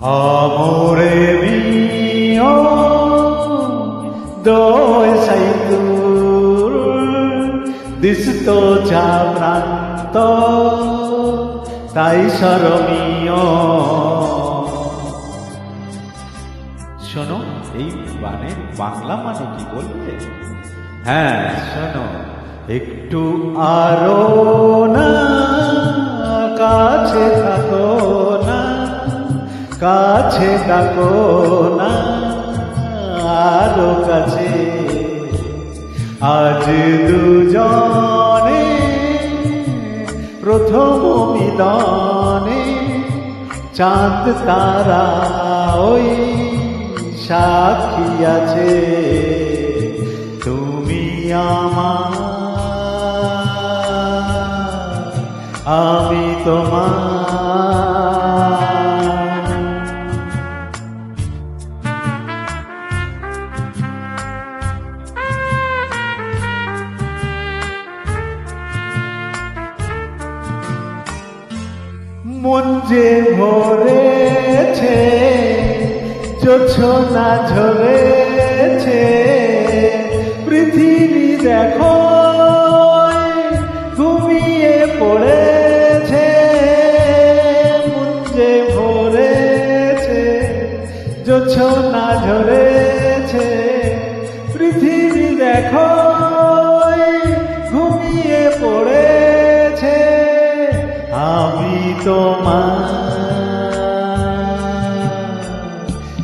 Amore mio, dove sei tu? Disto già pranto, তাই স্মরণীয়। শোনো, এই গানের বাংলা মানে কি বলবে? হ্যাঁ শোনো, একটু আরো না কাছে থাকো না, কাছে ডাকো না, আরো কাছে। আজ দুজনে প্রথম মিলনে, চাঁদ তারা ওই সাক্ষী আছে। তুমি আমার, আমি তোমার। মন যে ভরেছে, জোছনা ঝরেছে, পৃথিবী দেখো ঘুমিয়ে পড়েছে। মন যে ভরেছে, জোছনা ঝরেছে, পৃথিবী দেখো ঘুমিয়ে পড়েছে। আমি তোমার,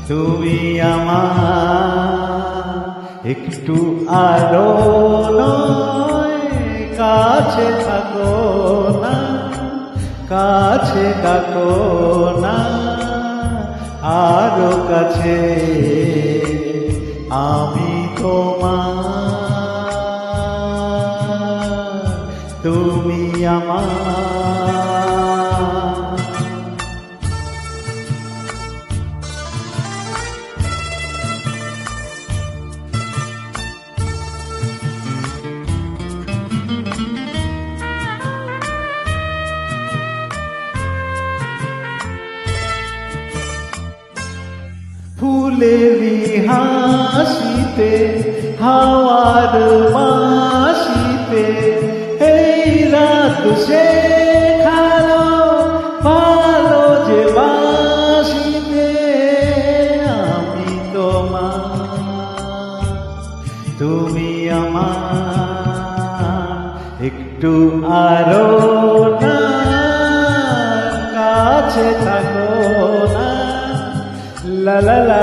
তুমি আমার। একটু আরো নয় কাছে থাকো না, কাছে ডাকো না, আরো কাছে। আমি তোমার, তুমি আমার। ফুলেরি হাসিতে, হাওয়ার মাসিতে, এই রাত শেখালো ভালো যে বাসিতে। আমি তোমার, তুমি আমার। একটু আরো না কাছে থাকো না, la la la